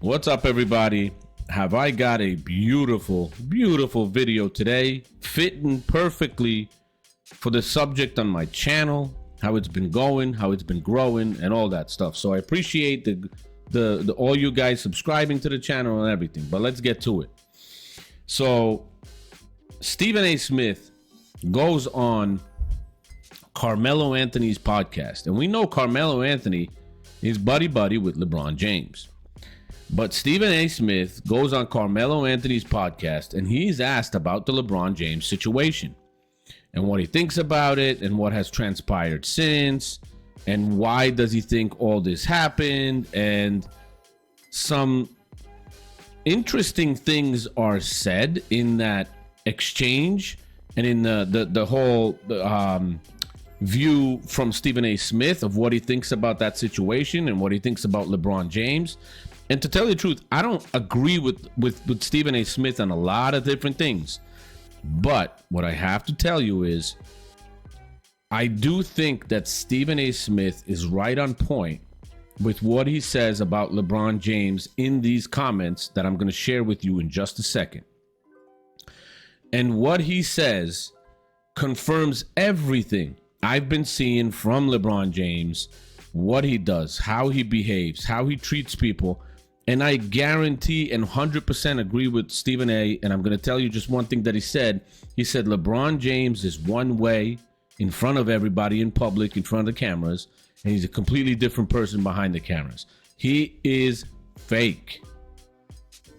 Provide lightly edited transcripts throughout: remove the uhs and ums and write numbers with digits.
What's up, everybody? Have I got a beautiful, beautiful video today, fitting perfectly for the subject on my channel, how it's been going, how it's been growing, and all that stuff. So I appreciate the all you guys subscribing to the channel and everything. But let's get to it. So Stephen A. Smith goes on Carmelo Anthony's podcast, and we know Carmelo Anthony is buddy with LeBron James. But Stephen A. Smith goes on Carmelo Anthony's podcast, and he's asked about the LeBron James situation and what he thinks about it and what has transpired since and why does he think all this happened. And some interesting things are said in that exchange and in the whole view from Stephen A. Smith of what he thinks about that situation and what he thinks about LeBron James. And to tell you the truth, I don't agree with Stephen A. Smith on a lot of different things. But what I have to tell you is I do think that Stephen A. Smith is right on point with what he says about LeBron James in these comments that I'm going to share with you in just a second. And what he says confirms everything I've been seeing from LeBron James, what he does, how he behaves, how he treats people. And I guarantee and 100% agree with Stephen A. And I'm going to tell you just one thing that he said. He said LeBron James is one way in front of everybody in public, in front of the cameras, and he's a completely different person behind the cameras. He is fake.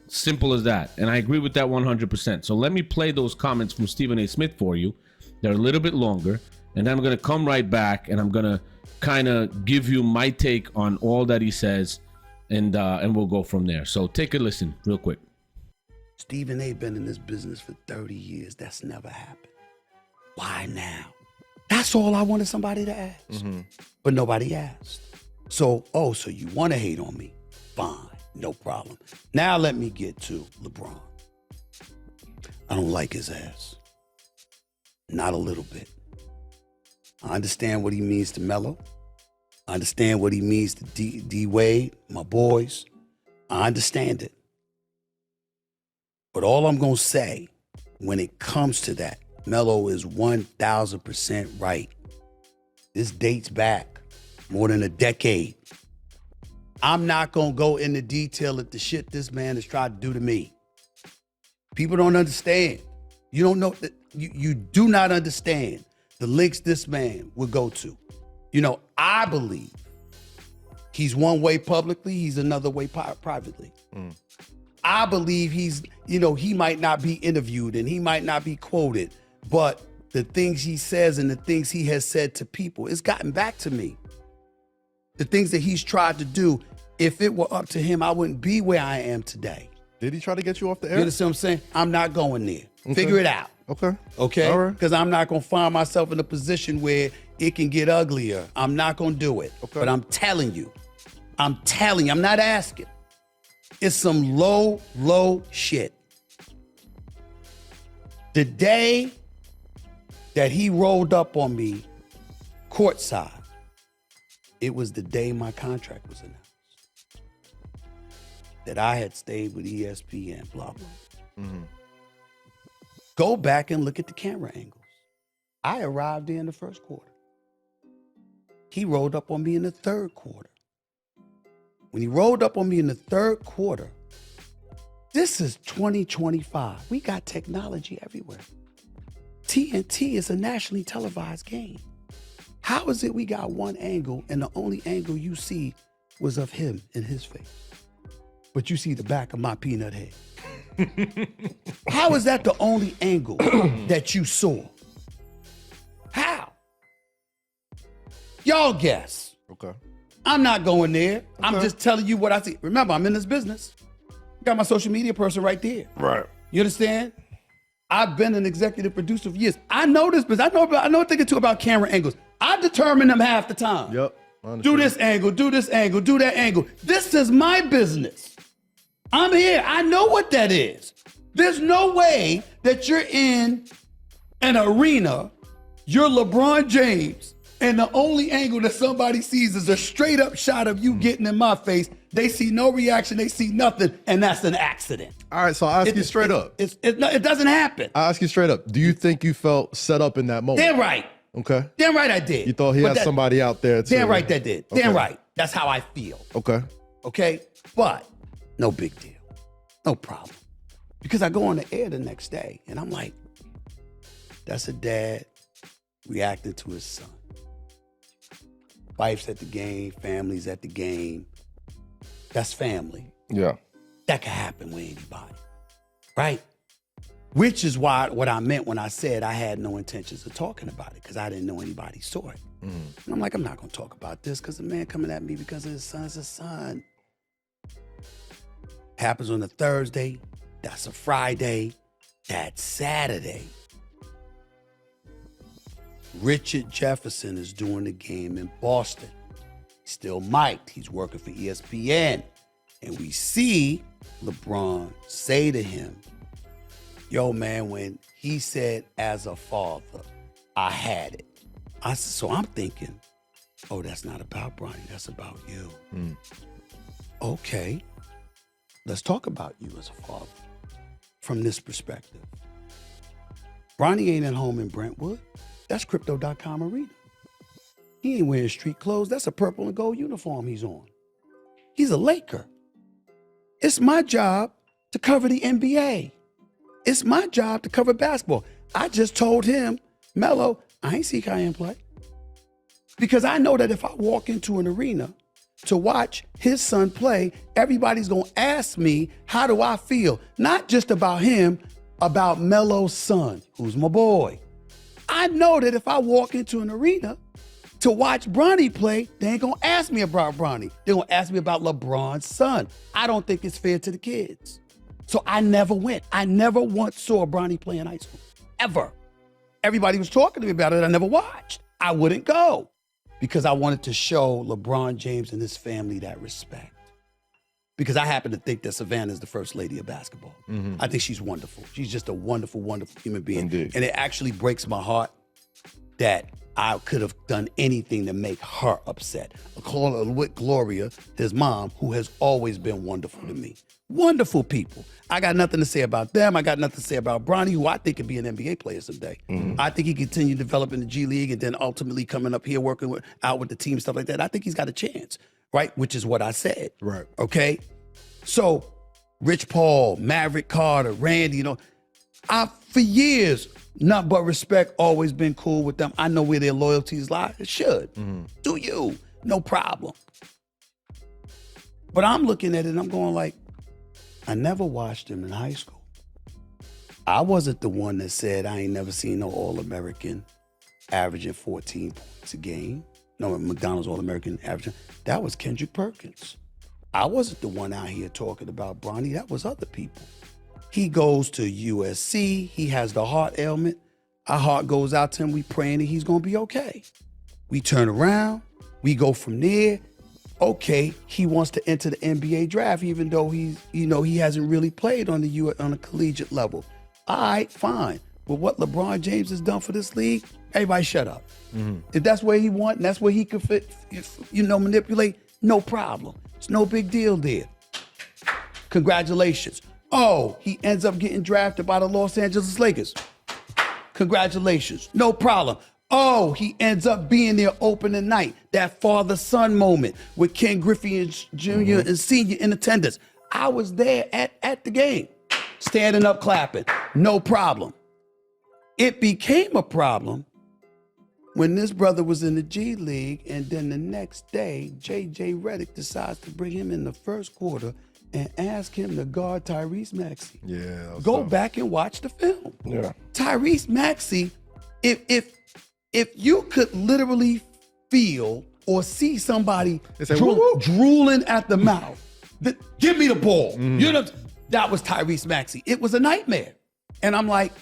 Simple as that. And I agree with that 100%. So let me play those comments from Stephen A. Smith for you. They're a little bit longer. And then I'm going to come right back and I'm going to kind of give you my take on all that he says. And we'll go from there. So take a listen real quick. Stephen A. been in this business for 30 years. That's never happened. Why now? That's all I wanted somebody to ask. Mm-hmm. But nobody asked. So you want to hate on me? Fine, no problem. Now let me get to LeBron. I don't like his ass. Not a little bit. I understand what he means to Melo. I understand what he means to D Wade, my boys. I understand it. But all I'm going to say when it comes to that, Melo is 1,000% right. This dates back more than a decade. I'm not going to go into detail of the shit this man has tried to do to me. People don't understand. You don't know that you do not understand the links this man would go to. You know, I believe he's one way publicly, he's another way privately. I believe he might not be interviewed and he might not be quoted, but the things he says and the things he has said to people, it's gotten back to me. The things that he's tried to do, if it were up to him, I wouldn't be where I am today. Did he try to get you off the air? You understand what I'm saying? I'm not going there. Okay. Figure it out. Okay. All right. Because I'm not going to find myself in a position where it can get uglier. I'm not going to do it. Okay. But I'm telling you, I'm not asking. It's some low shit. The day that he rolled up on me courtside, it was the day my contract was announced. That I had stayed with ESPN, blah, blah. Mm-hmm. Go back and look at the camera angles. I arrived there in the first quarter. He rolled up on me in the third quarter. When he rolled up on me in the third quarter, this is 2025. We got technology everywhere. TNT is a nationally televised game. How is it we got one angle and the only angle you see was of him and his face? But you see the back of my peanut head. How is that the only angle that you saw? How? Y'all guess. Okay. I'm not going there. Okay. I'm just telling you what I see. Remember, I'm in this business. Got my social media person right there. Right. You understand? I've been an executive producer for years. I know this business. I know a thing or two about camera angles. I determine them half the time. Yep. Do this angle, do that angle. This is my business. I'm here. I know what that is. There's no way that you're in an arena, you're LeBron James, and the only angle that somebody sees is a straight up shot of you getting in my face. They see no reaction, they see nothing, and that's an accident. All right, so I'll ask you straight up. It doesn't happen. I'll ask you straight up. Do you think you felt set up in that moment? Damn right. Okay. Damn right I did. You thought he had somebody out there too? Damn right that did. Okay. Damn right. That's how I feel. Okay. Okay? But no big deal. No problem. Because I go on the air the next day and I'm like, that's a dad reacting to his son. Wife's at the game, family's at the game. That's family. Yeah. That can happen with anybody, right? Which is what I meant when I said I had no intentions of talking about it, because I didn't know anybody saw it. And I'm like, I'm not gonna talk about this because the man coming at me because his son's a son. Happens on a Thursday, that's a Friday, that's Saturday. Richard Jefferson is doing the game in Boston. He's still mic'd. He's working for ESPN. And we see LeBron say to him, yo, man, when he said, as a father, I had it. So I'm thinking, oh, that's not about Bronny. That's about you. Okay. Let's talk about you as a father from this perspective. Bronny ain't at home in Brentwood. That's Crypto.com Arena. He ain't wearing street clothes. That's a purple and gold uniform he's on. He's a Laker. It's my job to cover the NBA. It's my job to cover basketball. I just told him, Melo, I ain't see Cayenne play. Because I know that if I walk into an arena to watch his son play, everybody's going to ask me, how do I feel? Not just about him, about Melo's son, who's my boy. I know that if I walk into an arena to watch Bronny play, they ain't gonna ask me about Bronny. They're gonna ask me about LeBron's son. I don't think it's fair to the kids. So I never went. I never once saw Bronny play in high school, ever. Everybody was talking to me about it. I never watched. I wouldn't go because I wanted to show LeBron James and his family that respect. Because I happen to think that Savannah is the first lady of basketball. I think she's wonderful. She's just a wonderful, wonderful human being. Indeed. And it actually breaks my heart that I could have done anything to make her upset. With Gloria, his mom, who has always been wonderful to me. Wonderful people. I got nothing to say about them. I got nothing to say about Bronny, who I think could be an NBA player someday. I think he continue to develop in the G League and then ultimately coming up here working out with the team, stuff like that. I think he's got a chance, right? Which is what I said. Right. Okay? So, Rich Paul, Maverick Carter, Randy, for years, nothing but respect, always been cool with them. I know where their loyalties lie. It should. Do you? No problem. But I'm looking at it and I'm going like, I never watched him in high school. I wasn't the one that said I ain't never seen no All-American averaging 14 points a game. No, McDonald's All-American averaging. That was Kendrick Perkins. I wasn't the one out here talking about Bronny. That was other people. He goes to USC. He has the heart ailment. Our heart goes out to him. We praying that he's going to be okay. We turn around. We go from there. Okay, he wants to enter the NBA draft, even though he hasn't really played on a collegiate level. All right, fine. But what LeBron James has done for this league, everybody shut up. If that's where he wants and that's where he could fit, manipulate, no problem. It's no big deal there. Congratulations. Oh, he ends up getting drafted by the Los Angeles Lakers. Congratulations. No problem. Oh, he ends up being there opening night. That father-son moment with Ken Griffey Jr. and Sr. in attendance. I was there at the game, standing up, clapping. No problem. It became a problem when this brother was in the G League, and then the next day, J.J. Redick decides to bring him in the first quarter and ask him to guard Tyrese Maxey. Yeah. Go back and watch the film. Yeah. Tyrese Maxey, if you could literally feel or see somebody drooling at the mouth, give me the ball. That was Tyrese Maxey. It was a nightmare. And I'm like,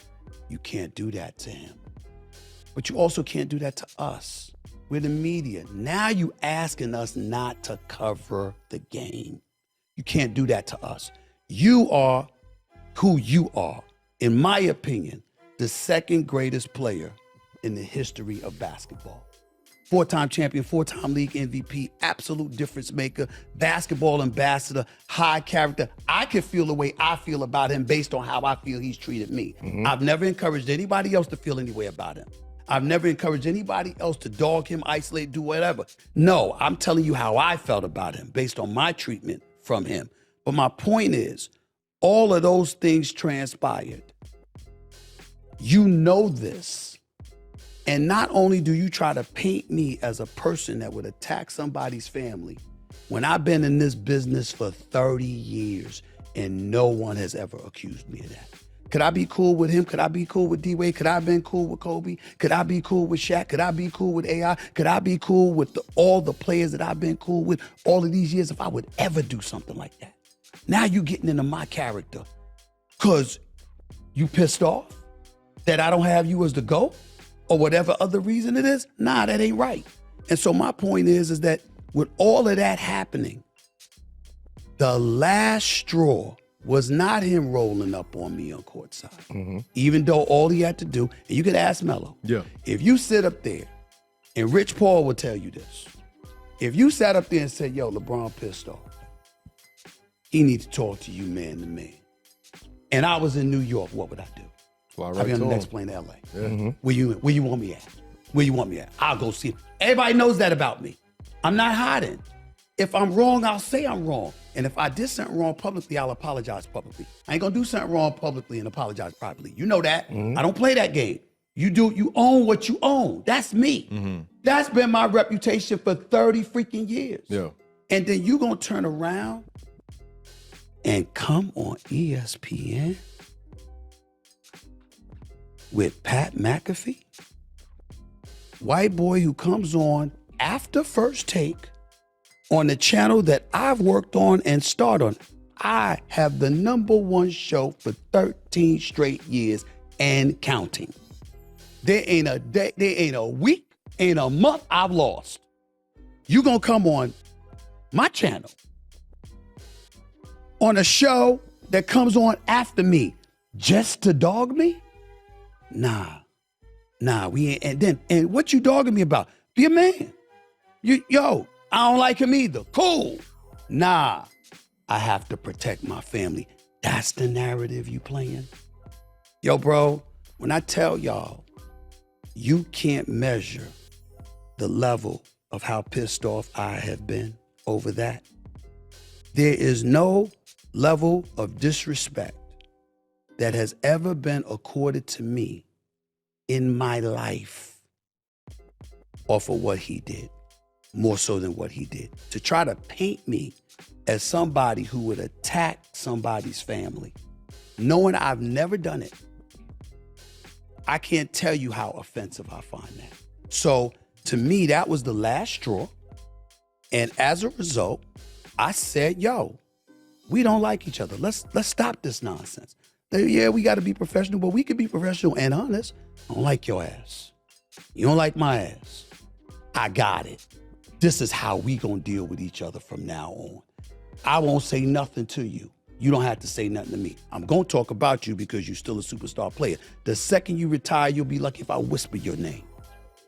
you can't do that to him. But you also can't do that to us. We're the media. Now you asking us not to cover the game. You can't do that to us. You are who you are. In my opinion, the second greatest player in the history of basketball. 4-time champion, 4-time league MVP, absolute difference maker, basketball ambassador, high character. I can feel the way I feel about him based on how I feel he's treated me. I've never encouraged anybody else to feel any way about him. I've never encouraged anybody else to dog him, isolate, do whatever. No, I'm telling you how I felt about him based on my treatment from him. But my point is, all of those things transpired. You know this. And not only do you try to paint me as a person that would attack somebody's family, when I've been in this business for 30 years and no one has ever accused me of that. Could I be cool with him? Could I be cool with D-Wade? Could I have been cool with Kobe? Could I be cool with Shaq? Could I be cool with AI? Could I be cool with all the players that I've been cool with all of these years if I would ever do something like that? Now you getting into my character because you pissed off that I don't have you as the GOAT? Or whatever other reason it is, nah, that ain't right. And so my point is that with all of that happening, the last straw was not him rolling up on me on courtside. Even though all he had to do, and you could ask Melo, if you sit up there, and Rich Paul will tell you this, if you sat up there and said, yo, LeBron pissed off, he needs to talk to you man to man. And I was in New York, what would I do? I'll be on the next plane to LA. Where you want me at? Where you want me at? I'll go see him. Everybody knows that about me. I'm not hiding. If I'm wrong, I'll say I'm wrong. And if I did something wrong publicly, I'll apologize publicly. I ain't gonna do something wrong publicly and apologize privately. You know that. I don't play that game. You own what you own. That's me. That's been my reputation for 30 freaking years. And then you gonna turn around and come on ESPN with Pat McAfee, white boy who comes on after First Take on the channel that I've worked on and starred on. I have the #1 show for 13 straight years and counting. There ain't a day, there ain't a week, ain't a month I've lost. You gonna come on my channel on a show that comes on after me just to dog me? Nah, we ain't. And what you dogging me about? Be a man. Yo, I don't like him either. Cool. Nah, I have to protect my family. That's the narrative you playing. Yo, bro, when I tell y'all, you can't measure the level of how pissed off I have been over that. There is no level of disrespect that has ever been accorded to me in my life or for what he did, more so than what he did. To try to paint me as somebody who would attack somebody's family, knowing I've never done it, I can't tell you how offensive I find that. So to me, that was the last straw. And as a result, I said, yo, we don't like each other. Let's stop this nonsense. Yeah, we got to be professional, but we can be professional and honest. I don't like your ass. You don't like my ass. I got it. This is how we gonna deal with each other from now on. I won't say nothing to you. You don't have to say nothing to me. I'm gonna talk about you because you're still a superstar player. The second you retire, you'll be lucky if I whisper your name.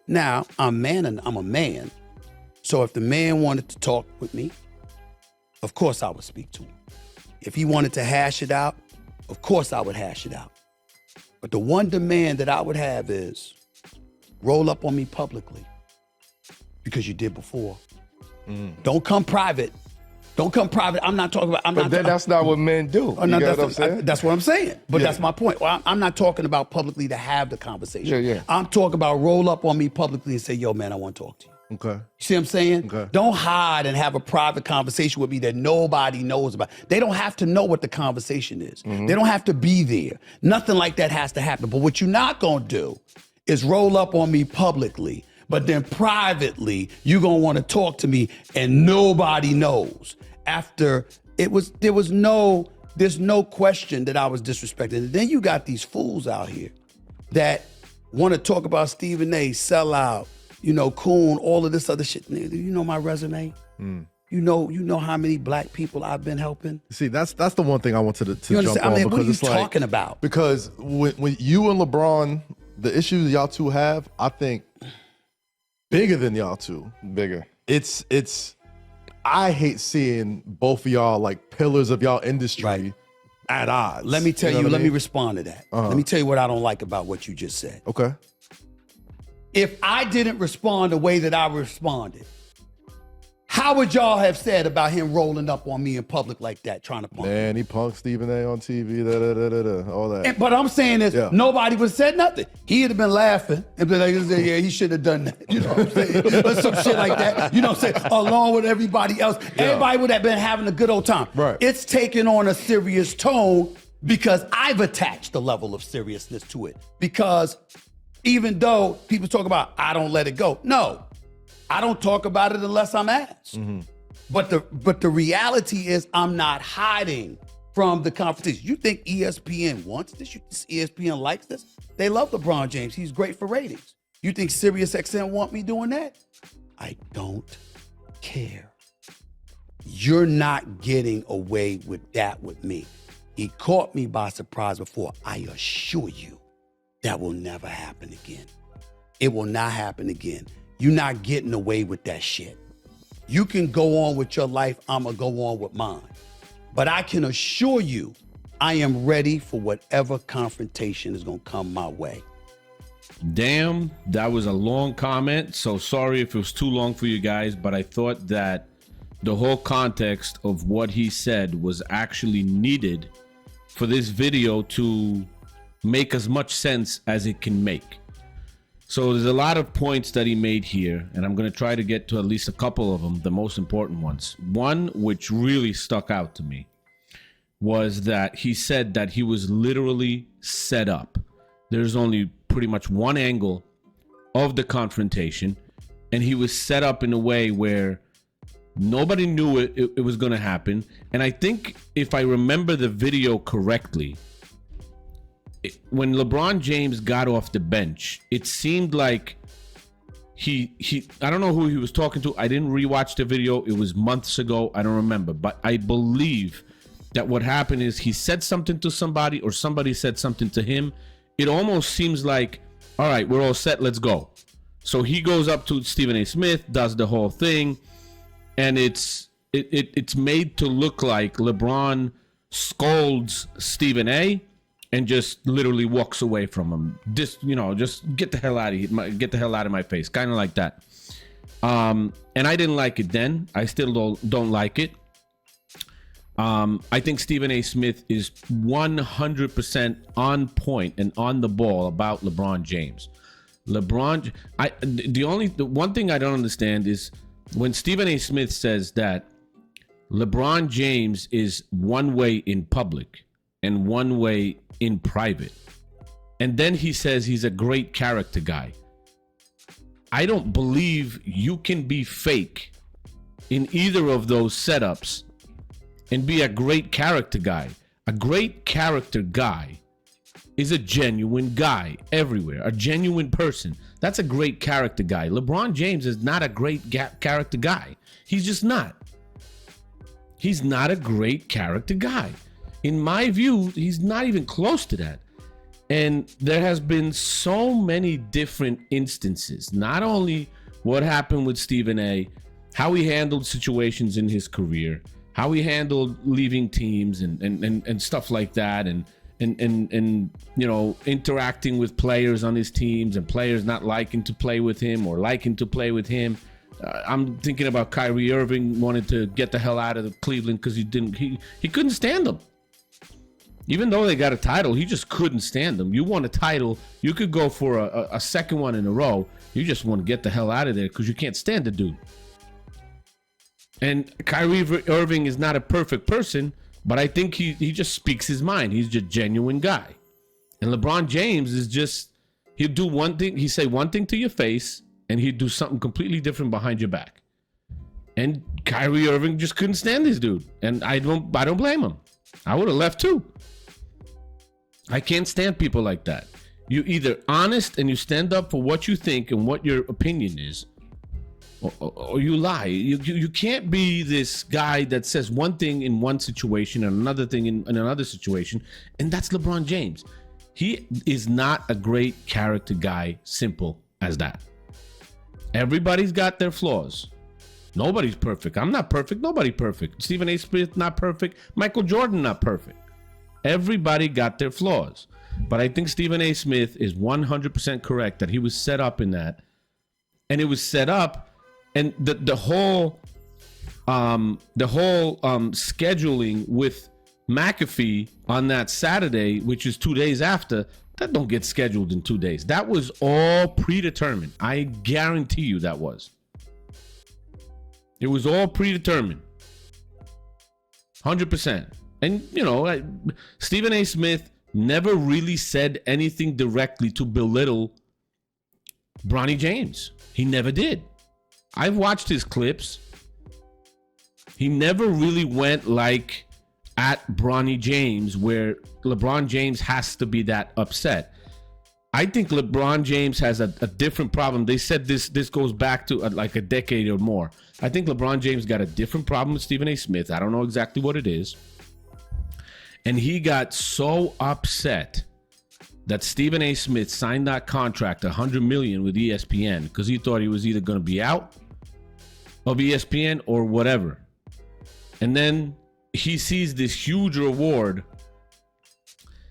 Now, I'm a man. So if the man wanted to talk with me, of course I would speak to him. If he wanted to hash it out, of course I would hash it out. But the one demand that I would have is roll up on me publicly because you did before. Don't come private. Don't come private. I'm not talking about. But that's not what men do. Oh, no, that's what I'm saying. But that's my point. Well, I'm not talking about publicly to have the conversation. Yeah. I'm talking about roll up on me publicly and say, yo, man, I want to talk to you. Okay. You see what I'm saying? Okay. Don't hide and have a private conversation with me that nobody knows about. They don't have to know what the conversation is. They don't have to be there. Nothing like that has to happen. But what you're not going to do is roll up on me publicly, but then privately, you're going to want to talk to me and nobody knows. After there's no question that I was disrespected. And then you got these fools out here that want to talk about Stephen A, sellout, Coon, all of this other shit. You know my resume? You know how many black people I've been helping? See, that's the one thing I wanted to jump on. I mean, because what are you it's like, talking about? Because when you and LeBron, the issues y'all two have, I think bigger than y'all two. Bigger. It's I hate seeing both of y'all like pillars of y'all industry Right. at odds. Let me tell you, know what I let me mean? respond to that. Let me tell you what I don't like about what you just said. Okay. If I didn't respond the way that I responded, how would y'all have said about him rolling up on me in public like that, trying to punk me? Man, he punked Stephen A on TV, all that. But I'm saying is, Yeah. nobody would have said nothing. He'd have been laughing and be like, yeah, he should have done that. You know what I'm saying? Or some shit like that. You know what I'm saying? Along with everybody else. Everybody would have been having a good old time. Right. It's taken on a serious tone because I've attached a level of seriousness to it. Because even though people talk about, I don't let it go. No, I don't talk about it unless I'm asked. But the reality is I'm not hiding from the confrontation. You think ESPN wants this? You think ESPN likes this? They love LeBron James. He's great for ratings. You think SiriusXM want me doing that? I don't care. You're not getting away with that with me. He caught me by surprise before. I assure you that will never happen again. It will not happen again. You're not getting away with that shit. You can go on with your life. I'm going to go on with mine. But I can assure you, I am ready for whatever confrontation is going to come my way. Damn, that was a long comment. So sorry if it was too long for you guys, but I thought that the whole context of what he said was actually needed for this video to make as much sense as it can make. So there's a lot of points that he made here, and I'm going to try to get to at least a couple of them, the most important ones. One, which really stuck out to me, was that he said that he was literally set up. There's only pretty much one angle of the confrontation, and he was set up in a way where nobody knew it was going to happen. And I think if I remember the video correctly, when LeBron James got off the bench, it seemed like he I don't know who he was talking to. I didn't rewatch the video. It was months ago. I don't remember. But I believe that what happened is he said something to somebody or somebody said something to him. It almost seems like, all right, we're all set. Let's go. So he goes up to Stephen A. Smith, does the whole thing. And it's made to look like LeBron scolds Stephen A. and just literally walks away from him. Just get the hell out of here. Get the hell out of my face. Kind of like that. And I didn't like it then. I still don't like it. I think Stephen A. Smith is 100% on point and on the ball about LeBron James. The one thing I don't understand is when Stephen A. Smith says that LeBron James is one way in public and one way in private, and then he says he's a great character guy. I don't believe you can be fake in either of those setups and be a great character guy. A great character guy is a genuine guy everywhere, a genuine person. That's a great character guy. LeBron James is not a great character guy. He's just not. He's not a great character guy. In my view, he's not even close to that. And there has been so many different instances, not only what happened with Stephen A., how he handled situations in his career, how he handled leaving teams and stuff like that, and interacting with players on his teams and players not liking to play with him or liking to play with him. I'm thinking about Kyrie Irving wanted to get the hell out of Cleveland because he couldn't stand them. Even though they got a title, he just couldn't stand them. You won a title, you could go for a second one in a row. You just want to get the hell out of there because you can't stand the dude. And Kyrie Irving is not a perfect person, but I think he just speaks his mind. He's just a genuine guy. And LeBron James is just, he'll do one thing, he say one thing to your face, and he'd do something completely different behind your back. And Kyrie Irving just couldn't stand this dude. And I don't blame him. I would have left too. I can't stand people like that. You're either honest and you stand up for what you think and what your opinion is, or you lie. You can't be this guy that says one thing in one situation and another thing in another situation, and that's LeBron James. He is not a great character guy, simple as that. Everybody's got their flaws. Nobody's perfect. I'm not perfect. Nobody perfect. Stephen A. Smith, not perfect. Michael Jordan, not perfect. Everybody got their flaws. But I think Stephen A. Smith is 100% correct that he was set up in that. And it was set up, and the whole scheduling with McAfee on that Saturday, which is 2 days after, that don't get scheduled in 2 days. That was all predetermined. I guarantee you that was. It was all predetermined. 100%. And, you know, Stephen A. Smith never really said anything directly to belittle Bronny James. He never did. I've watched his clips. He never really went like at Bronny James, where LeBron James has to be that upset. I think LeBron James has a different problem. They said this goes back to like a decade or more. I think LeBron James got a different problem with Stephen A. Smith. I don't know exactly what it is. And he got so upset that Stephen A. Smith signed that contract, $100 million with ESPN, because he thought he was either going to be out of ESPN or whatever. And then he sees this huge reward.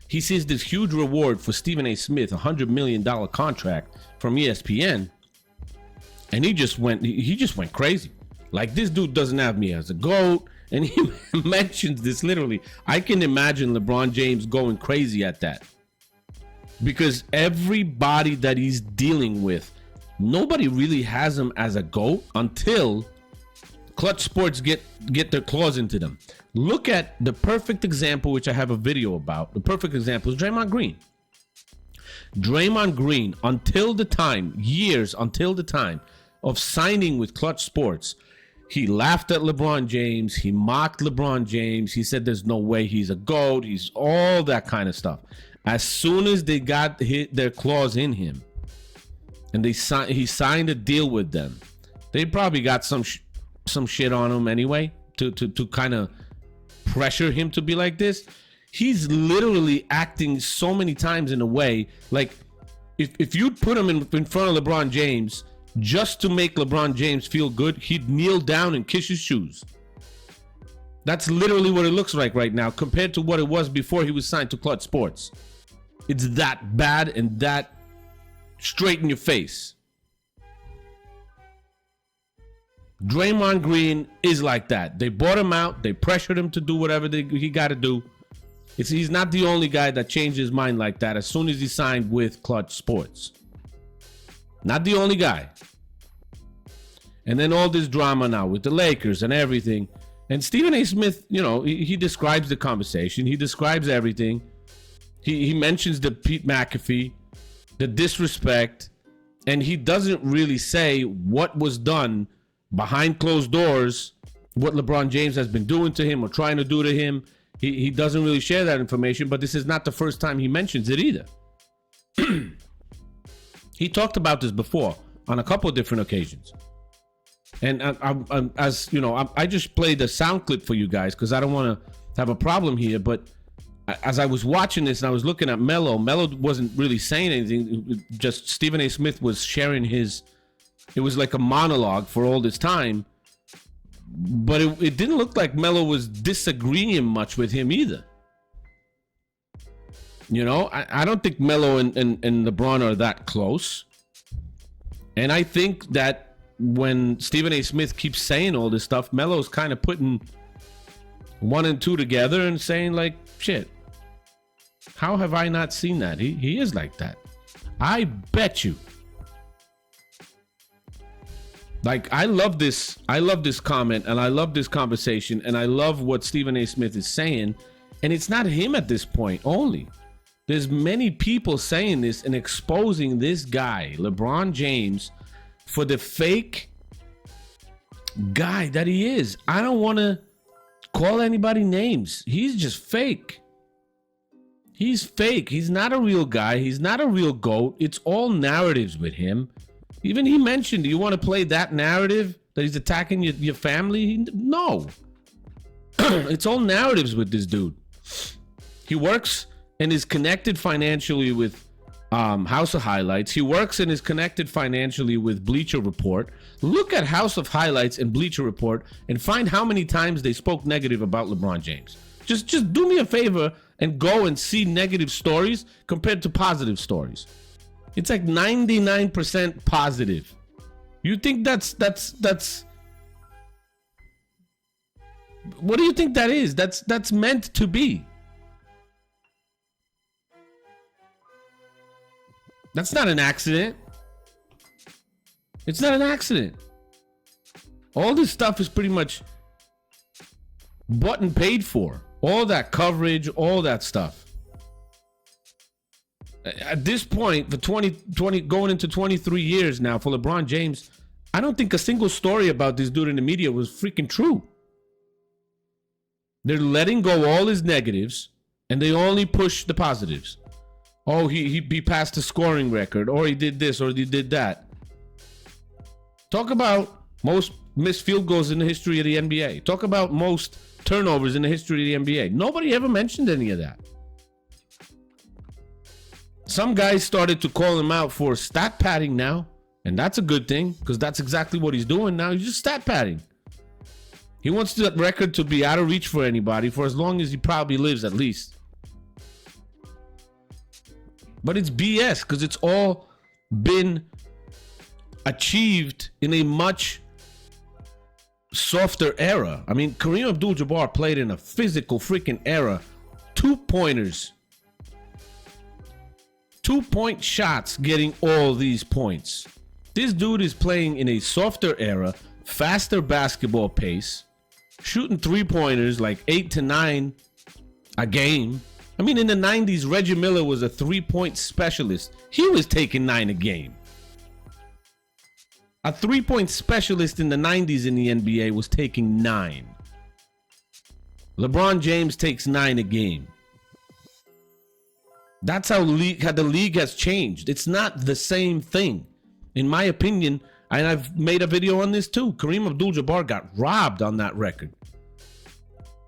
He sees this huge reward for Stephen A. Smith, $100 million contract from ESPN. And he just went crazy. Like, this dude doesn't have me as a GOAT. And he mentions this literally. I can imagine LeBron James going crazy at that. Because everybody that he's dealing with, nobody really has him as a GOAT until Clutch Sports get their claws into them. Look at the perfect example, which I have a video about. The perfect example is Draymond Green. Draymond Green, until the time of signing with Clutch Sports, he laughed at LeBron James. He mocked LeBron James. He said there's no way he's a GOAT. He's all that kind of stuff. As soon as they got their claws in him and he signed a deal with them, they probably got some shit on him anyway to kind of pressure him to be like this. He's literally acting so many times in a way like if you'd put him in front of LeBron James just to make LeBron James feel good, he'd kneel down and kiss his shoes. That's literally what it looks like right now compared to what it was before he was signed to Clutch Sports. It's that bad and that straight in your face. Draymond Green is like that. They bought him out. They pressured him to do whatever he got to do. He's not the only guy that changed his mind like that as soon as he signed with Clutch Sports. Not the only guy. And then all this drama now with the Lakers and everything. And Stephen A. Smith, you know, he describes the conversation. He describes everything. He mentions the Pete McAfee, the disrespect, and he doesn't really say what was done behind closed doors, what LeBron James has been doing to him or trying to do to him. He doesn't really share that information, but this is not the first time he mentions it either. He talked about this before on a couple of different occasions. And I just played a sound clip for you guys because I don't want to have a problem here, but as I was watching this and I was looking at Melo wasn't really saying anything. Just Stephen A. Smith was sharing it was like a monologue for all this time. But it didn't look like Melo was disagreeing much with him either. You know, I don't think Melo and LeBron are that close. And I think that when Stephen A. Smith keeps saying all this stuff, Melo's kind of putting 1 and 2 together and saying like, shit, how have I not seen that? He is like that. I bet you. Like, I love this comment and I love this conversation and I love what Stephen A. Smith is saying. And it's not him at this point only. There's many people saying this and exposing this guy, LeBron James, for the fake guy that he is. I don't want to call anybody names. He's just fake. He's fake. He's not a real guy. He's not a real GOAT. It's all narratives with him. Even he mentioned, do you want to play that narrative that he's attacking your family? No. It's all narratives with this dude. He works and is connected financially with House of Highlights. He works and is connected financially with Bleacher Report. Look at House of Highlights and Bleacher Report and find how many times they spoke negative about LeBron James. Just do me a favor and go and see negative stories compared to positive stories. It's like 99% positive. You think that's what do you think that is? That's meant to be. That's not an accident. It's not an accident. All this stuff is pretty much bought and paid for. All that coverage, all that stuff. At this point, for 20 going into 23 years now for LeBron James, I don't think a single story about this dude in the media was freaking true. They're letting go all his negatives, and they only push the positives. Oh, he passed the scoring record, or he did this, or he did that. Talk about most missed field goals in the history of the NBA. Talk about most turnovers in the history of the NBA. Nobody ever mentioned any of that. Some guys started to call him out for stat padding now, and that's a good thing, because that's exactly what he's doing now. He's just stat padding. He wants that record to be out of reach for anybody for as long as he probably lives, at least. But it's BS, because it's all been achieved in a much softer era. I mean, Kareem Abdul-Jabbar played in a physical freaking era. 2-pointers. 2-point shots getting all these points. This dude is playing in a softer era, faster basketball pace, shooting 3-pointers like 8 to 9 a game. I mean, in the 90s, Reggie Miller was a 3-point specialist. He was taking 9 a game. A 3-point specialist in the 90s in the NBA was taking 9. LeBron James takes 9 a game. That's how the league has changed. It's not the same thing. In my opinion, and I've made a video on this too, Kareem Abdul-Jabbar got robbed on that record.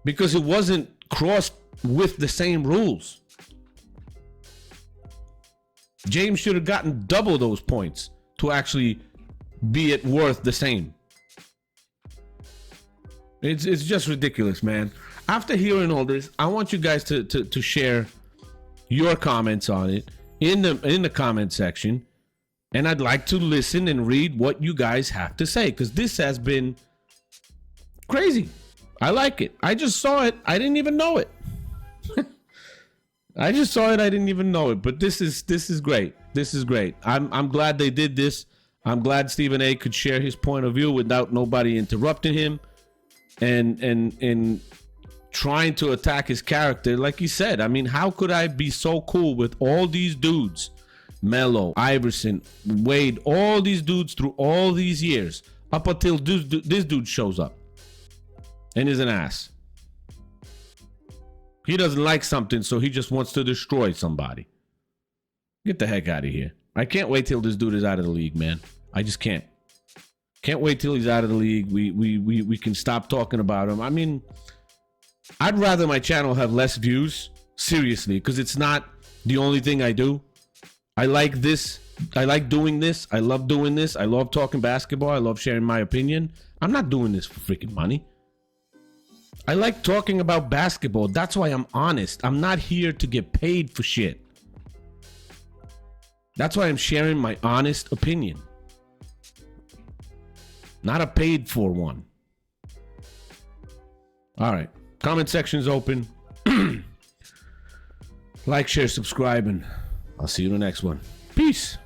Because it wasn't crossed with the same rules. James should have gotten double those points to actually be it worth the same. It's just ridiculous, man. After hearing all this, I want you guys to share your comments on it in the comment section, and I'd like to listen and read what you guys have to say, because this has been crazy. I like it. I just saw it. I didn't even know it. I just saw it. I didn't even know it. But this is great. This is great. I'm glad they did this. I'm glad Stephen A could share his point of view without nobody interrupting him and trying to attack his character. Like he said, I mean, how could I be so cool with all these dudes? Melo, Iverson, Wade, all these dudes through all these years, up until this dude shows up and is an ass. He doesn't like something, so he just wants to destroy somebody. Get the heck out of here. I can't wait till this dude is out of the league, man. I just can't. Can't wait till he's out of the league. We can stop talking about him. I mean, I'd rather my channel have less views, seriously, because it's not the only thing I do. I like this. I like doing this. I love doing this. I love talking basketball. I love sharing my opinion. I'm not doing this for freaking money. I like talking about basketball. That's why I'm honest. I'm not here to get paid for shit. That's why I'm sharing my honest opinion. Not a paid for one. All right. Comment section's open. Like, share, subscribe, and I'll see you in the next one. Peace.